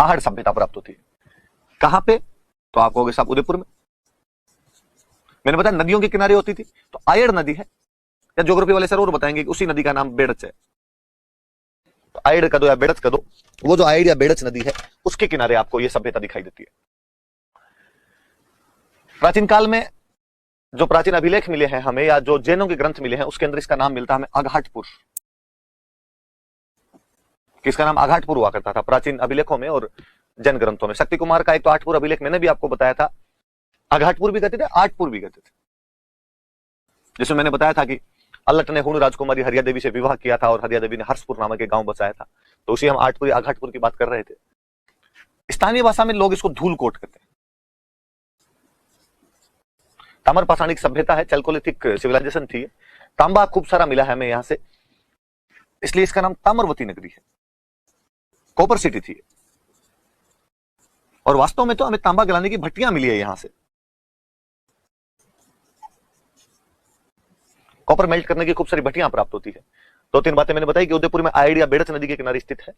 आहड़ सभ्यता प्राप्त होती है। कहां पे? तो आप कहोगे साहब उदयपुर में। मैंने बताया नदियों के किनारे होती थी, तो आयड़ नदी है, या ज्योग्राफी वाले सर और बताएंगे कि उसी नदी का नाम बेड़च है। तो आयड़ का दो या बेड़च का दो, वो जो आयड़ या बेड़च नदी है उसके किनारे आपको यह सभ्यता दिखाई देती है। प्राचीन काल में जो प्राचीन अभिलेख मिले हैं हमें, या जो जैनों के ग्रंथ मिले हैं, उसके अंदर इसका नाम मिलता है हमें अघाटपुर। किसका नाम? अघाटपुर हुआ करता था प्राचीन अभिलेखों में और जैन ग्रंथों में। शक्ति कुमार का एक तो आठपुर अभिलेख मैंने भी आपको बताया था, अघाटपुर भी कहते थे, आठपुर भी कहते थे। जिसमें मैंने बताया था कि अल्लट ने हुण राजकुमारी हरिया देवी से विवाह किया था और हरिया देवी ने हर्षपुर नामक एक गांव बसाया था, तो उसी हम आठपुर अघाटपुर की बात कर रहे थे। स्थानीय भाषा में लोग इसको धूलकोट कहते हैं। ताम्र पाषाणिक सभ्यता है, चैल्कोलिथिक सिविलाइजेशन थी। तांबा खूब सारा मिला है हमें यहां से, इसलिए इसका नाम ताम्रवती नगरी है, कॉपर सिटी थी। और वास्तव में तो हमें तांबा गलाने की भट्टियां मिली है यहां से। कॉपर मेल्ट करने की खूब सारी भट्टियां प्राप्त होती है। दो तीन बातें मैंने बताई कि उदयपुर में आयड़ या बेड़च नदी के किनारे स्थित है।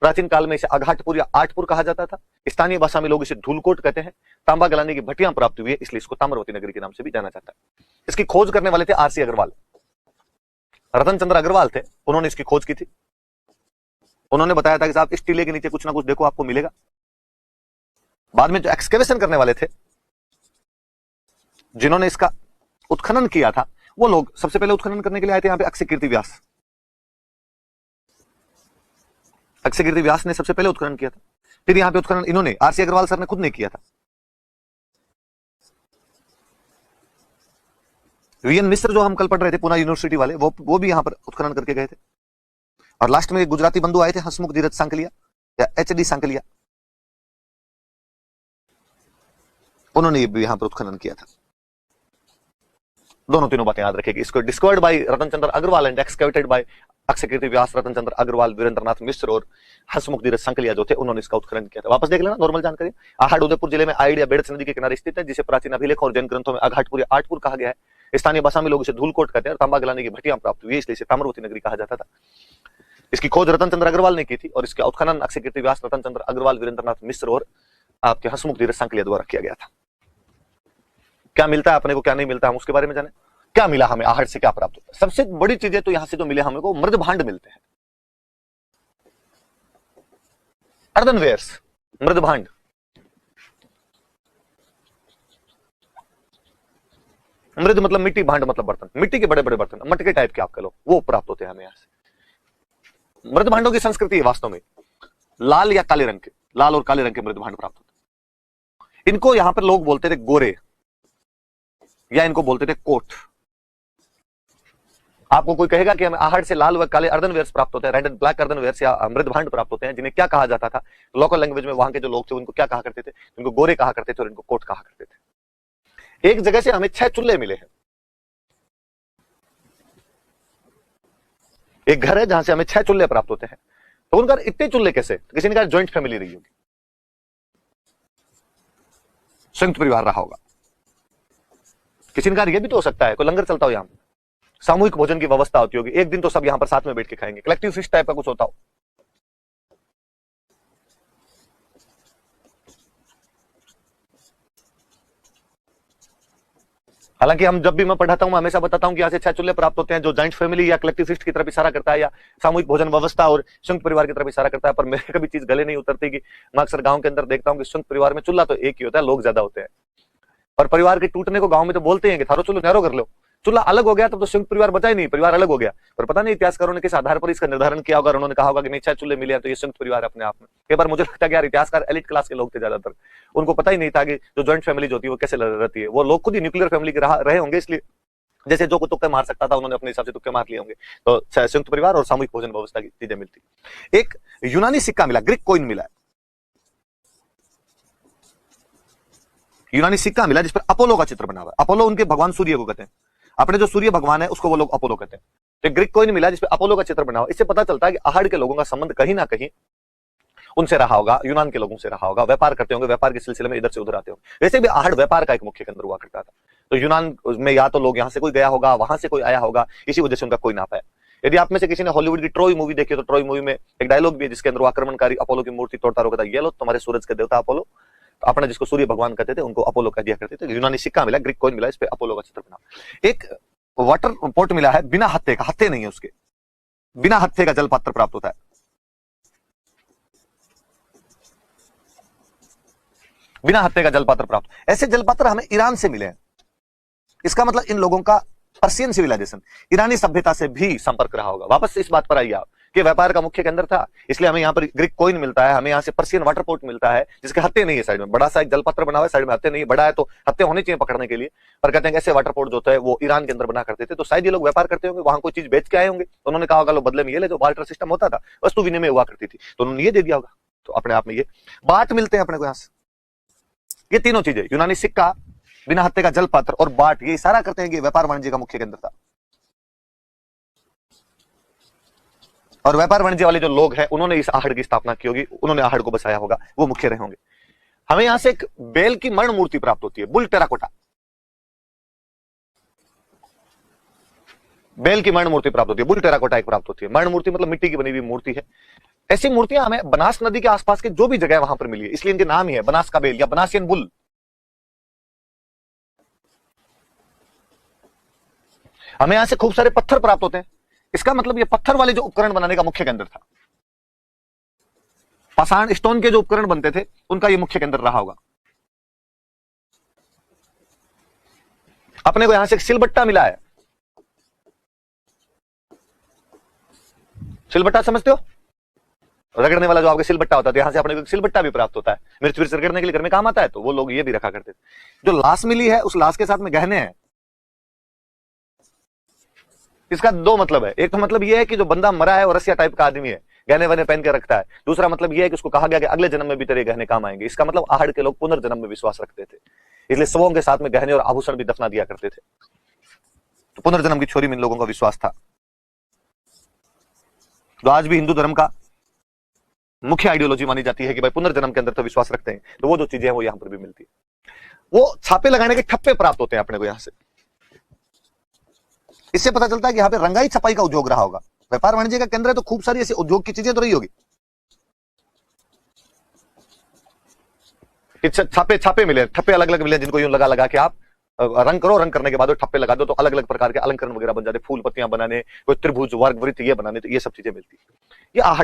प्राचीन काल में इसे अघाटपुर या आठपुर कहा जाता था। स्थानीय भाषा में लोग इसे धूलकोट कहते हैं। तांबा गलाने की भट्टियां प्राप्त हुई है, इसलिए इसको ताम्रवती नगरी के नाम से भी जाना जाता है। इसकी खोज करने वाले थे आरसी अग्रवाल, रतन चंद्र अग्रवाल थे, उन्होंने इसकी खोज की थी। उन्होंने बताया था कि साहब इस टीले के नीचे कुछ ना कुछ देखो आपको मिलेगा। बाद में जो एक्सकेवेशन करने वाले थे, जिन्होंने इसका उत्खनन किया था, वो लोग सबसे पहले उत्खनन करने के लिए आए थे यहां पे अक्षय कीर्ति व्यास। अक्षय कीर्ति व्यास ने सबसे पहले उत्खनन किया था। फिर यहां पे उत्खनन इन्होंने आरसी अग्रवाल सर ने खुद ने किया था। वीएन मिश्र जो हम कल पढ़ रहे थे पुणे यूनिवर्सिटी वाले, वो भी यहां पर उत्खनन करके गए थे। और लास्ट में एक गुजराती बंधु आए थे, हसमुख धीरज सांकलिया या एचडी सांकलिया, उन्होंने भी यहां पर उत्खनन किया था। दोनों तीनों बातें याद रखेगी। इसको discovered by Ratan Chandra Agrawal and excavated by Akshay Kirti Vyas, Ratan Chandra Agrawal, Virendranath Mishra और हसमुख धीरज सांकलिया जो थे, उन्होंने इसका उत्खनन किया था। वापस देख लेना नॉर्मल जानकारी। आहड़ उदयपुर जिले में आयड़ या बेड़च नदी के किनारे स्थित है, जिसे प्राचीन अभिलेख और जैन ग्रंथों में अघाटपुर या आठपुर कहा गया है। स्थानीय भाषा में लोग इसे धूलकोट कहते हैं। तांबा गलाने की भट्टियां प्राप्त हुई है, इसलिए इसे ताम्रवती नगरी कहा जाता था। इसकी खोज रतन चंद्र अग्रवाल ने की थी और इसका उत्खनन अक्षय कीर्ति व्यास, रतन चंद्र अग्रवाल, वीरेंद्रनाथ मिश्र और आपके हसमुख धीरज सांकलिया द्वारा किया गया था। क्या मिलता है अपने को, क्या नहीं मिलता, हम उसके बारे में जाने। क्या मिला हमें, आहड़ से क्या प्राप्त होता है? सबसे बड़ी चीजें तो यहां से जो मिले हमें को मृद भांड मिलते हैं, अर्दनवेयर्स, मृद भांड। मृद मतलब मिट्टी, भांड मतलब बर्तन, मिट्टी के बड़े बड़े बर्तन, मटके टाइप के आप कह लो, वो प्राप्त होते हैं हमें यहां से। मृद भांडों की संस्कृति है वास्तव में लाल या काले रंग के, लाल और काले रंग के मृद भांड प्राप्त होते हैं। इनको यहां पर लोग बोलते थे गोरे, या इनको बोलते थे कोट। आपको कोई कहेगा कि हमें आहड़ से लाल व काले अर्दनवेयर्स प्राप्त होते हैं, रेड एंड ब्लैक अर्दनवेयर्स या मृद भांड प्राप्त होते हैं, जिन्हें क्या कहा जाता था लोकल लैंग्वेज में, वहां के जो लोग थे उनको क्या कहा करते थे? इनको गोरे कहा करते थे और इनको कोट कहा करते थे। एक जगह से हमें 6 चूल्हे मिले हैं। एक घर है जहां से हमें 6 चूल्हे प्राप्त होते हैं। तो उनका इतने चूल्हे कैसे? तो किसी ने कहा ज्वाइंट फैमिली रही होगी, संयुक्त परिवार रहा होगा। किसी ने कहा यह भी तो हो सकता है कोई लंगर चलता हो, यहां सामूहिक भोजन की व्यवस्था होती होगी, एक दिन तो सब यहां पर साथ में बैठ के खाएंगे, कलेक्टिव फीस्ट टाइप का कुछ होता हो। हालांकि हम जब भी मैं पढ़ाता हूं, मैं हमेशा बताता हूं कि यहां से 6 चूल्हे प्राप्त होते हैं, जो जॉइंट फैमिली या कलेक्टिव फीस्ट की तरफ इशारा करता है, या सामूहिक भोजन व्यवस्था और संयुक्त परिवार की तरफ इशारा करता है। पर मेरे कभी चीज गले नहीं उतरती कि मैं अक्सर गांव के अंदर देखता हूं कि संयुक्त परिवार में चूल्हा तो एक ही होता है, लोग ज्यादा होते हैं। पर परिवार के टूटने को गांव में तो बोलते हैं कि थारो चूल्हा नैरो कर लो, चूल्हा अलग हो गया तब तो संयुक्त परिवार बचा ही नहीं, परिवार अलग हो गया। पर पता नहीं इतिहासकारों ने किस आधार पर इसका निर्धारण किया होगा, उन्होंने कहा होगा कि नहीं 6 चूल्हे मिले हैं तो ये संयुक्त परिवार अपने आप में। कई बार मुझे लगता है कि यार इतिहासकार एलिट क्लास के लोग थे ज्यादातर, उनको पता ही नहीं था कि जो ज्वाइंट फैमिली होती है वो कैसे रहती है। वो लोग खुद ही न्यूक्लियर फैमिली के रहे होंगे, इसलिए जैसे जो को तुक्के मार सकता था उन्होंने अपने हिसाब से तुक्के मार लिए होंगे। तो संयुक्त परिवार और सामूहिक भोजन व्यवस्था की चीजें मिलती। एक यूनानी सिक्का मिला, ग्रीक कॉइन मिला है, यूनानी सिक्का मिला जिस पर अपोलो का चित्र बना हुआ है। अपोलो उनके भगवान सूर्य को कहते हैं, अपने जो सूर्य भगवान है उसको वो लोग अपोलो कहते हैं। तो ग्रीक कॉइन मिला जिस पर अपोलो का चित्र बना हुआ। इससे पता चलता है कि आहड़ के लोगों का संबंध कहीं ना कहीं उनसे रहा होगा, यूनान के लोगों से रहा होगा, व्यापार करते होंगे, व्यापार के सिलसिले में इधर से उधर आते होंगे। वैसे भी आहड़ व्यापार का एक मुख्य केंद्र हुआ करता था। तो यूनान में या तो लोग यहां से कोई गया होगा, वहां से कोई आया होगा, इसी वजह से उनका कोई नाप है। यदि आप में से किसी ने हॉलीवुड की ट्रॉय मूवी देखी है, तो ट्रॉय मूवी में एक डायलॉग भी है जिसके अंदर वो आक्रमणकारी अपोलो की मूर्ति तोड़ता रोकता है, ये लो तुम्हारे सूरज के देवता अपोलो। तो अपने जिसको सूर्य भगवान कहते थे उनको अपोलो कह दिया करते थे। यूनानी सिक्का मिला, ग्रीक कॉइन मिला, इस पे अपोलो का चित्र बना। एक वाटर पोर्ट मिला है बिना हत्थे का, हत्थे नहीं है उसके, बिना हत्थे का जल पात्र प्राप्त होता है। बिना हत्थे का जल पात्र प्राप्त, ऐसे जल पात्र हमें ईरान से मिले हैं। इसका मतलब इन लोगों का पर्शियन सिविलाइजेशन, ईरानी सभ्यता से भी संपर्क रहा होगा। वापस से इस बात पर आइए आप कि व्यापार का मुख्य केंद्र था, इसलिए हमें यहाँ पर ग्रीक कॉइन मिलता है, हमें यहाँ से पर्शियन वाटर पोर्ट मिलता है जिसके हत्थे नहीं है साइड में, बड़ा सा एक जलपत्र बना हुआ है, साइड में हत्थे नहीं है, बड़ा है तो हत्थे होने चाहिए पकड़ने के लिए, पर कहते हैं ऐसे वाटर पोर्ट जो होता है वो ईरान के अंदर बना करते थे। तो शायद ये लोग व्यापार करते होंगे, वहां कोई चीज बेच के आए होंगे, तो उन्होंने कहा होगा लो बदले में ये ले, जो बार्टर सिस्टम होता था, वस्तु विनिमय हुआ करती थी, तो उन्होंने ये दे दिया होगा। तो अपने आप में ये बाट मिलते हैं अपने को यहाँ से। ये तीनों चीजें, यूनानी सिक्का, बिना हत्थे का जल पात्र और बाट, ये इशारा करते हैं कि व्यापार वाणिज्य का मुख्य केंद्र था। और व्यापार वाणिज्य वाले जो लोग हैं उन्होंने इस आहड़ की स्थापना की होगी, उन्होंने आहड़ को बसाया होगा, वो मुख्य रहे होंगे। हमें यहां से एक बेल की मर्ण मूर्ति प्राप्त होती है, बुल टेराकोटा, बेल की मर्ण मूर्ति प्राप्त होती है, बुल टेराकोटा एक प्राप्त होती है। मर्ण मूर्ति मतलब मिट्टी की बनी हुई मूर्ति है। ऐसी मूर्तियां हमें बनास नदी के आसपास के जो भी जगह वहां पर मिली है, इसलिए इनके नाम ही है बनास का बेल या बनासियन बुल। हमें यहां से खूब सारे पत्थर प्राप्त होते हैं, इसका मतलब ये पत्थर वाले जो उपकरण बनाने का मुख्य केंद्र था, पाषाण स्टोन के जो उपकरण बनते थे उनका ये मुख्य केंद्र रहा होगा। अपने को यहां से एक सिलबट्टा मिला है, सिलबट्टा समझते हो, रगड़ने वाला जो आपके सिलबट्टा होता है, यहां से अपने को सिलबट्टा भी प्राप्त होता है, मिर्च विर्च रगड़ने के लिए घर में काम आता है, तो वो लोग ये भी रखा करते थे। जो लाश मिली है उस लाश के साथ में गहने हैं। इसका दो मतलब है, एक तो मतलब यह है कि जो बंदा मरा है वो रसिया टाइप का आदमी है, गहने वहने पहन के रखता है। दूसरा मतलब यह है कि उसको कहा गया कि अगले जन्म में भी तेरे गहने काम आएंगे। इसका मतलब आहड़ के लोग पुनर्जन्म में विश्वास रखते थे, इसलिए शवों के साथ में गहने और आभूषण भी दफना दिया करते थे। तो पुनर्जन्म की छोरी में इन लोगों का विश्वास था। तो आज भी हिंदू धर्म का मुख्य आइडियोलॉजी मानी जाती है कि भाई पुनर्जन्म के अंदर तो विश्वास रखते हैं, तो वो जो चीजें हैं वो यहां पर भी मिलती है। वो छापे लगाने के ठप्पे प्राप्त होते हैं अपने को यहां से। इससे पता चलता है कि यहाँ पे रंगाई छपाई का उद्योग रहा होगा, व्यापार वाणिज्य का केंद्र है, तो खूब सारी ऐसी उद्योग की चीजें तो रही होगी। छापे छापे मिले, ठप्पे अलग अलग मिले, जिनको यूं लगा लगा के आप रंग करो, रंग करने के बाद ठप्पे लगा दो तो अलग अलग प्रकार के अलंकरण वगैरह बन जाते, फूल पत्तियां बनाने, कोई त्रिभुज वर्ग वृत्त ये बनाने, तो ये सब चीजें मिलती है। ये आहड़